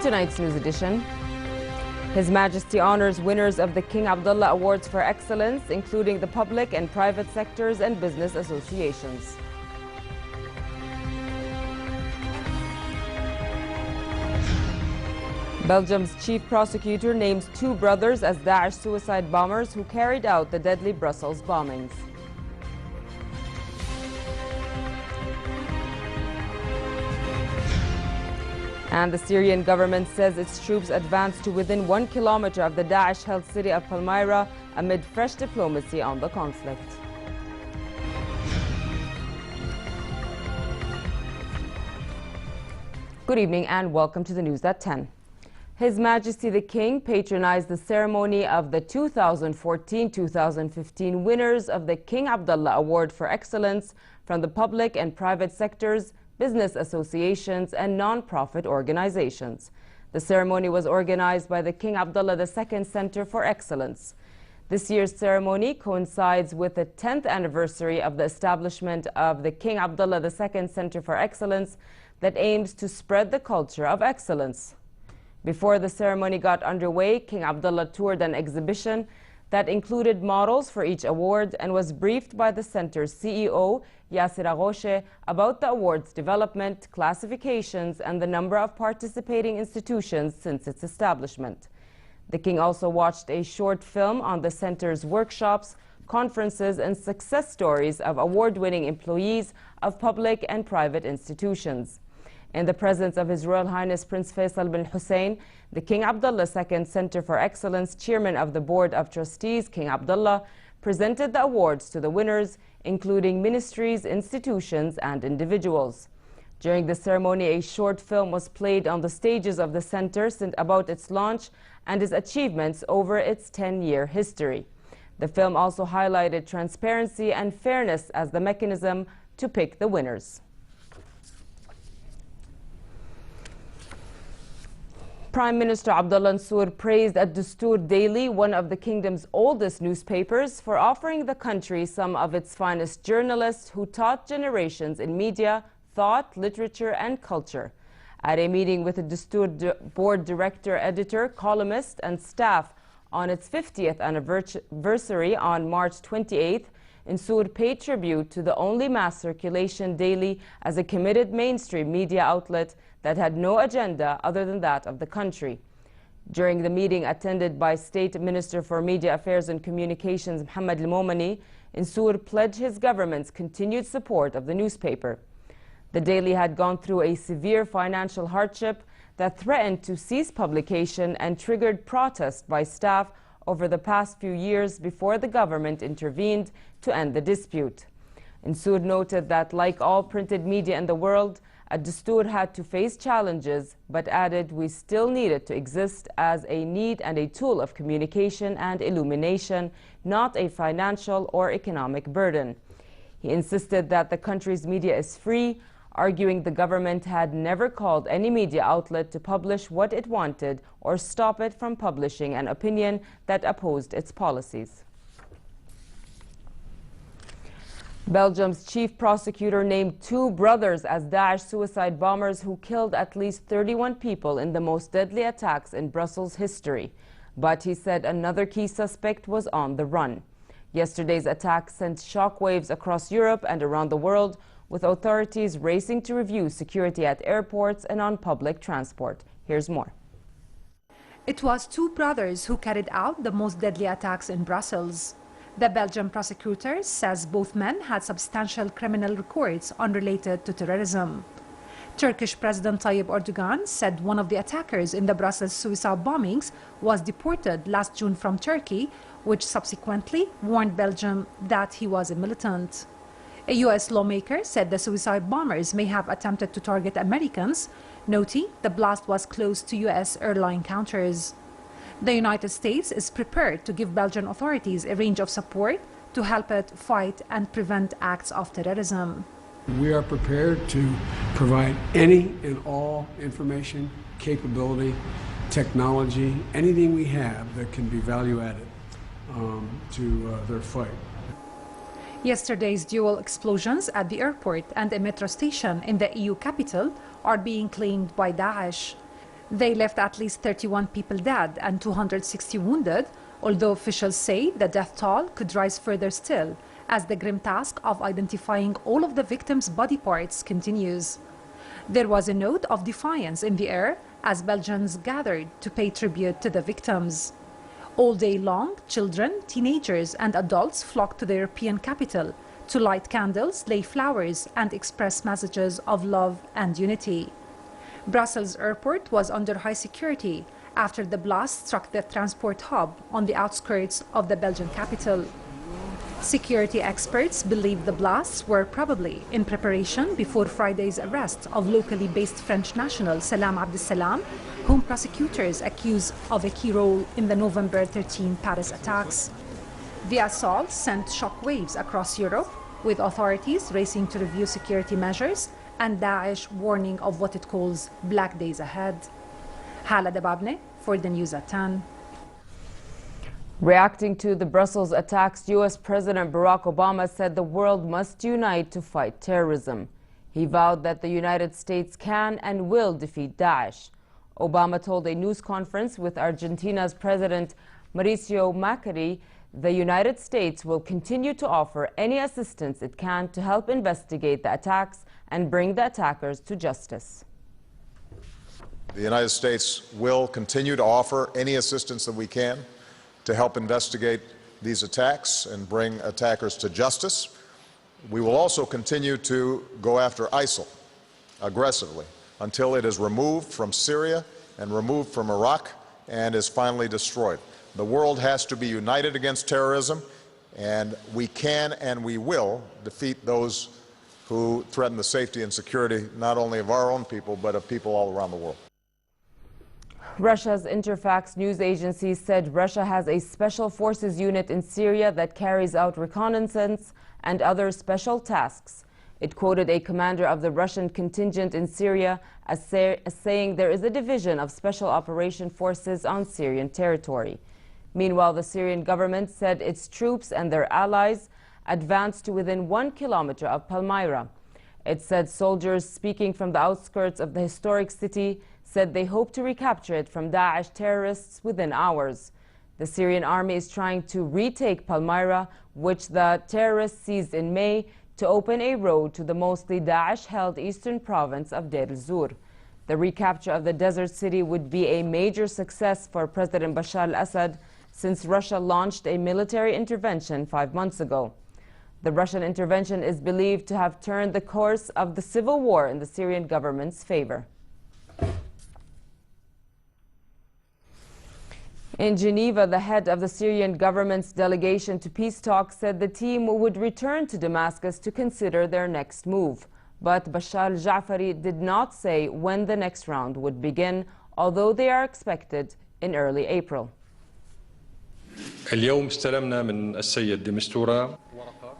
tonight's news edition, His Majesty honors winners of the King Abdullah Awards for Excellence, including the public and private sectors and business associations. Belgium's chief prosecutor names 2 brothers as Daesh suicide bombers who carried out the deadly Brussels bombings. And the Syrian government says its troops advanced to within 1 kilometer of the Daesh-held city of Palmyra amid fresh diplomacy on the conflict. Good evening and welcome to the news at 10. His Majesty the King patronized the ceremony of the 2014-2015 winners of the King Abdullah Award for Excellence from the public and private sectors, business associations and non-profit organizations. The ceremony was organized by the King Abdullah II Center for Excellence. This year's ceremony coincides with the 10th anniversary of the establishment of the King Abdullah II Center for Excellence that aims to spread the culture of excellence. Before the ceremony got underway, King Abdullah toured an exhibition that included models for each award and was briefed by the center's CEO, Yasser Aghoche, about the award's development, classifications, and the number of participating institutions since its establishment. The King also watched a short film on the center's workshops, conferences, and success stories of award-winning employees of public and private institutions. In the presence of His Royal Highness Prince Faisal bin Hussein, the King Abdullah II Center for Excellence Chairman of the Board of Trustees, King Abdullah, presented the awards to the winners, including ministries, institutions, and individuals. During the ceremony, a short film was played on the stages of the center about its launch and its achievements over its 10-year history. The film also highlighted transparency and fairness as the mechanism to pick the winners. Prime Minister Abdullah Mansour praised Ad-Dastur Daily, one of the kingdom's oldest newspapers, for offering the country some of its finest journalists who taught generations in media, thought, literature, and culture. At a meeting with the Dastur board director, editor, columnist, and staff on its 50th anniversary on March 28th, Mansour paid tribute to the only mass circulation daily as a committed mainstream media outlet that had no agenda other than that of the country. During the meeting attended by State Minister for Media Affairs and Communications Mohammed Al-Momani, Mansour pledged his government's continued support of the newspaper. The daily had gone through a severe financial hardship that threatened to cease publication and triggered protest by staff over the past few years before the government intervened to end the dispute. Mansour noted that, like all printed media in the world, Ad-Dastur had to face challenges, but added we still needed to exist as a need and a tool of communication and illumination, not a financial or economic burden. He insisted that the country's media is free, arguing the government had never called any media outlet to publish what it wanted or stop it from publishing an opinion that opposed its policies. Belgium's chief prosecutor named 2 brothers as Daesh suicide bombers who killed at least 31 people in the most deadly attacks in Brussels history. But he said another key suspect was on the run. Yesterday's attack sent shockwaves across Europe and around the world, with authorities racing to review security at airports and on public transport. Here's more. It was 2 brothers who carried out the most deadly attacks in Brussels. The Belgian prosecutor says both men had substantial criminal records unrelated to terrorism. Turkish President Tayyip Erdogan said one of the attackers in the Brussels suicide bombings was deported last June from Turkey, which subsequently warned Belgium that he was a militant. A U.S. lawmaker said the suicide bombers may have attempted to target Americans, noting the blast was close to U.S. airline counters. The United States is prepared to give Belgian authorities a range of support to help it fight and prevent acts of terrorism. We are prepared to provide any and all information, capability, technology, anything we have that can be value added to their fight. Yesterday's dual explosions at the airport and a metro station in the EU capital are being claimed by Daesh. They left at least 31 people dead and 260 wounded, although officials say the death toll could rise further still as the grim task of identifying all of the victims' body parts continues. There was a note of defiance in the air as Belgians gathered to pay tribute to the victims. All day long, children, teenagers and adults flocked to the European capital to light candles, lay flowers and express messages of love and unity. Brussels airport was under high security after the blast struck the transport hub on the outskirts of the Belgian capital. Security experts believe the blasts were probably in preparation before Friday's arrest of locally based French national Salam Abdessalam, whom prosecutors accuse of a key role in the November 13 Paris attacks. The assault sent shockwaves across Europe, with authorities racing to review security measures and Daesh warning of what it calls black days ahead. Hala Dababne for the News at 10. Reacting to the Brussels attacks, U.S. President Barack Obama said the world must unite to fight terrorism. He vowed that the United States can and will defeat Daesh. Obama told a news conference with Argentina's President Mauricio Macri the United States will continue to offer any assistance it can to help investigate the attacks and bring the attackers to justice. The United States will continue to offer any assistance that we can to help investigate these attacks and bring attackers to justice. We will also continue to go after ISIL aggressively until it is removed from Syria and removed from Iraq and is finally destroyed. The world has to be united against terrorism, and we can and we will defeat those who threaten the safety and security not only of our own people but of people all around the world. Russia's Interfax news agency said Russia has a special forces unit in Syria that carries out reconnaissance and other special tasks. It quoted a commander of the Russian contingent in Syria as saying there is a division of special operation forces on Syrian territory. Meanwhile, the Syrian government said its troops and their allies advanced to within 1 kilometer of Palmyra. It said soldiers speaking from the outskirts of the historic city said they hope to recapture it from Daesh terrorists within hours. The Syrian army is trying to retake Palmyra, which the terrorists seized in May, to open a road to the mostly Daesh-held eastern province of Deir el-Zur. The recapture of the desert city would be a major success for President Bashar al-Assad since Russia launched a military intervention 5 months ago. The Russian intervention is believed to have turned the course of the civil war in the Syrian government's favor. In Geneva, the head of the Syrian government's delegation to peace talks said the team would return to Damascus to consider their next move. But Bashar al-Ja'fari did not say when the next round would begin, although they are expected in early April.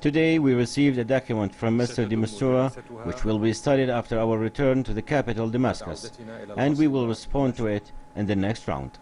Today we received a document from Mr. de Mistura which will be studied after our return to the capital Damascus, and we will respond to it in the next round.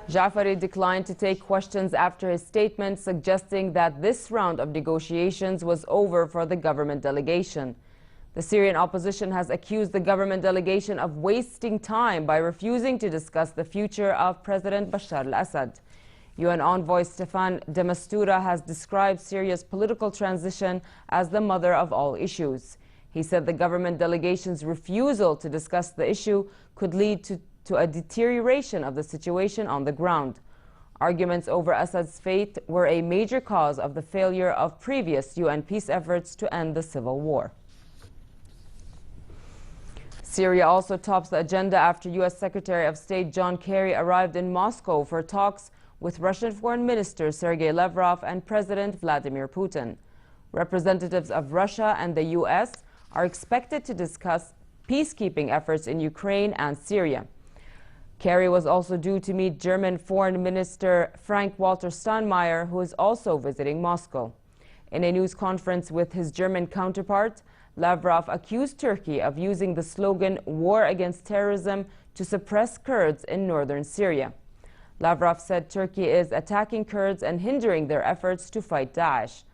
Ja'fari declined to take questions after his statement suggesting that this round of negotiations was over for the government delegation. The Syrian opposition has accused the government delegation of wasting time by refusing to discuss the future of President Bashar al-Assad. UN envoy Staffan de Mistura has described Syria's political transition as the mother of all issues. He said the government delegation's refusal to discuss the issue could lead to a deterioration of the situation on the ground. Arguments over Assad's fate were a major cause of the failure of previous UN peace efforts to end the civil war. Syria also tops the agenda after U.S. Secretary of State John Kerry arrived in Moscow for talks with Russian Foreign Minister Sergei Lavrov and President Vladimir Putin. Representatives of Russia and the U.S. are expected to discuss peacekeeping efforts in Ukraine and Syria. Kerry was also due to meet German Foreign Minister Frank-Walter Steinmeier, who is also visiting Moscow. In a news conference with his German counterpart, Lavrov accused Turkey of using the slogan "War against terrorism" to suppress Kurds in northern Syria. Lavrov said Turkey is attacking Kurds and hindering their efforts to fight Daesh.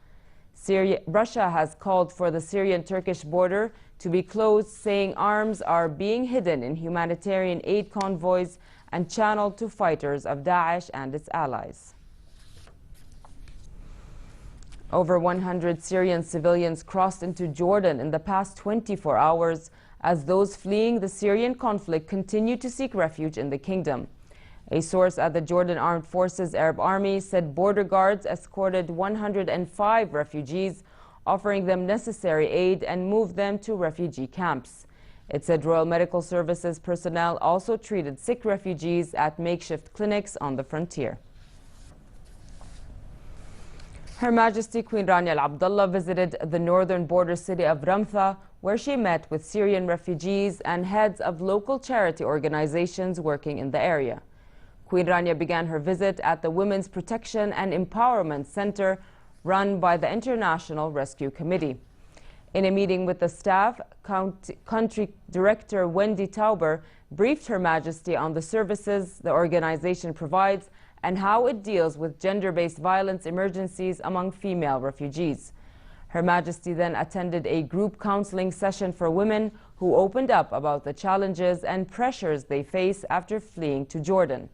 Russia has called for the Syrian-Turkish border to be closed, saying arms are being hidden in humanitarian aid convoys and channeled to fighters of Daesh and its allies. Over 100 Syrian civilians crossed into Jordan in the past 24 hours as those fleeing the Syrian conflict continue to seek refuge in the kingdom. A source at the Jordan Armed Forces Arab Army said border guards escorted 105 refugees, offering them necessary aid and moved them to refugee camps. It said Royal Medical Services personnel also treated sick refugees at makeshift clinics on the frontier. Her Majesty Queen Rania Al Abdullah visited the northern border city of Ramtha, where she met with Syrian refugees and heads of local charity organizations working in the area. Queen Rania began her visit at the Women's Protection and Empowerment Center run by the International Rescue Committee. In a meeting with the staff, Country Director Wendy Tauber briefed Her Majesty on the services the organization provides and how it deals with gender-based violence emergencies among female refugees. Her Majesty then attended a group counseling session for women who opened up about the challenges and pressures they face after fleeing to Jordan.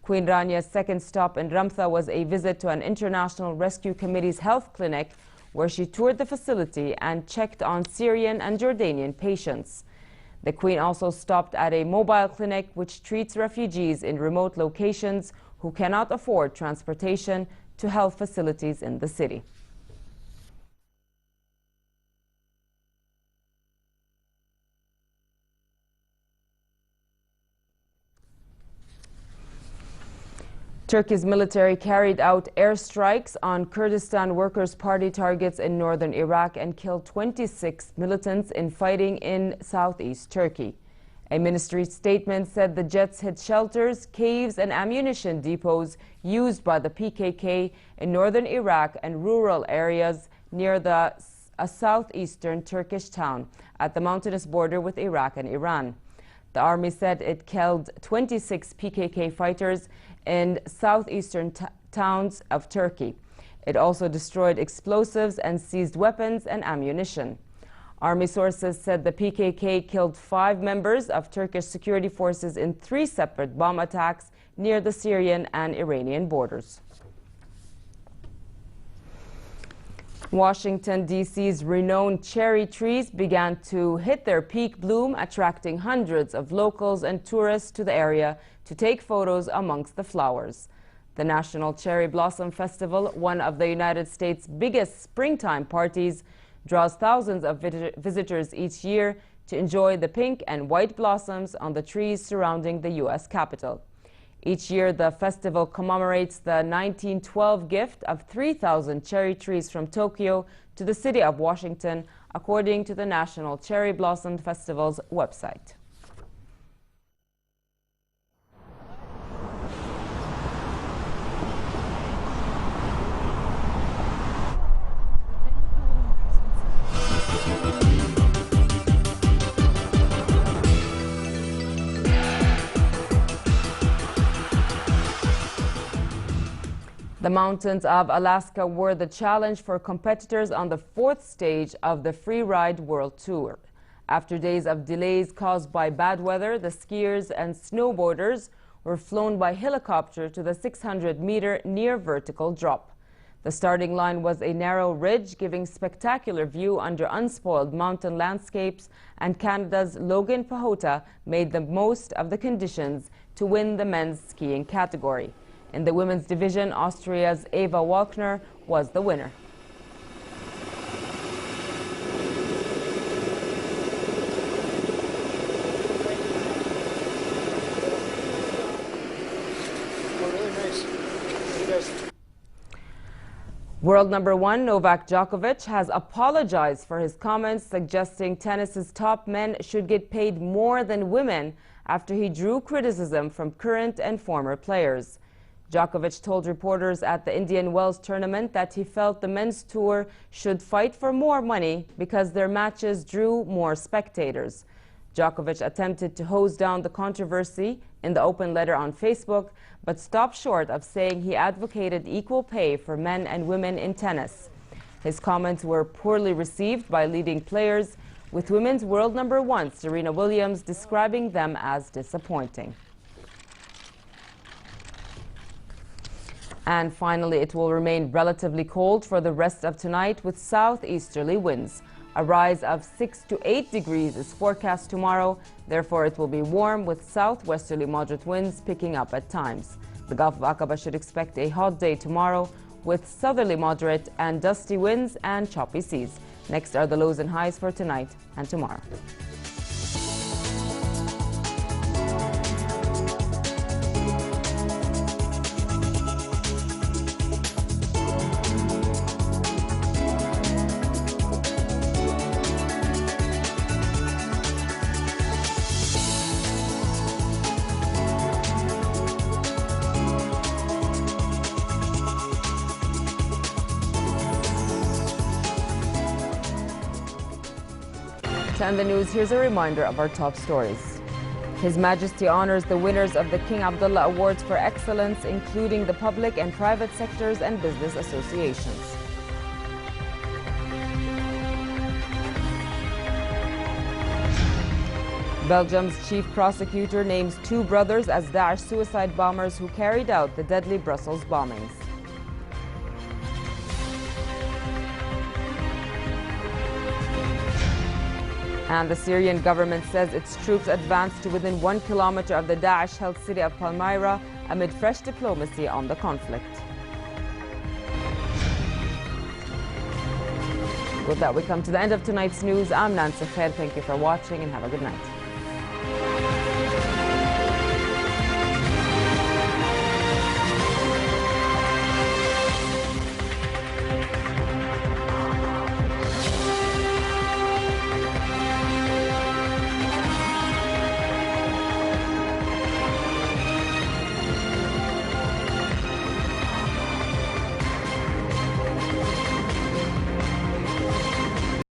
Queen Rania's second stop in Ramtha was a visit to an International Rescue Committee's health clinic, where she toured the facility and checked on Syrian and Jordanian patients. The Queen also stopped at a mobile clinic which treats refugees in remote locations who cannot afford transportation to health facilities in the city. Turkey's military carried out airstrikes on Kurdistan Workers' Party targets in northern Iraq and killed 26 militants in fighting in southeast Turkey. A ministry statement said the jets hit shelters, caves, and ammunition depots used by the PKK in northern Iraq and rural areas near a southeastern Turkish town at the mountainous border with Iraq and Iran. The army said it killed 26 PKK fighters in southeastern towns of Turkey. It also destroyed explosives and seized weapons and ammunition. Army sources said the PKK killed 5 members of Turkish security forces in 3 separate bomb attacks near the Syrian and Iranian borders. Washington, D.C.'s renowned cherry trees began to hit their peak bloom, attracting hundreds of locals and tourists to the area to take photos amongst the flowers. The National Cherry Blossom Festival, one of the United States' biggest springtime parties, draws thousands of visitors each year to enjoy the pink and white blossoms on the trees surrounding the U.S. Capitol. Each year, the festival commemorates the 1912 gift of 3,000 cherry trees from Tokyo to the city of Washington, according to the National Cherry Blossom Festival's website. The mountains of Alaska were the challenge for competitors on the 4th stage of the Freeride World Tour. After days of delays caused by bad weather, the skiers and snowboarders were flown by helicopter to the 600-meter near vertical drop. The starting line was a narrow ridge giving spectacular view under unspoiled mountain landscapes, and Canada's Logan Pahota made the most of the conditions to win the men's skiing category. In the women's division, Austria's Eva Walkner was the winner. World number 1 Novak Djokovic has apologized for his comments suggesting tennis's top men should get paid more than women after he drew criticism from current and former players. Djokovic told reporters at the Indian Wells tournament that he felt the men's tour should fight for more money because their matches drew more spectators. Djokovic attempted to hose down the controversy in the open letter on Facebook, but stopped short of saying he advocated equal pay for men and women in tennis. His comments were poorly received by leading players, with women's world #1 Serena Williams describing them as disappointing. And finally, it will remain relatively cold for the rest of tonight with southeasterly winds. A rise of 6 to 8 degrees is forecast tomorrow. Therefore, it will be warm with southwesterly moderate winds picking up at times. The Gulf of Aqaba should expect a hot day tomorrow with southerly moderate and dusty winds and choppy seas. Next are the lows and highs for tonight and tomorrow. To end the news, here's a reminder of our top stories. His Majesty honors the winners of the King Abdullah Awards for Excellence, including the public and private sectors and business associations. Belgium's chief prosecutor names 2 brothers as Daesh suicide bombers who carried out the deadly Brussels bombings. And the Syrian government says its troops advanced to within 1 kilometer of the Daesh-held city of Palmyra amid fresh diplomacy on the conflict. With that, we come to the end of tonight's news. I'm Nancy Khair. Thank you for watching and have a good night.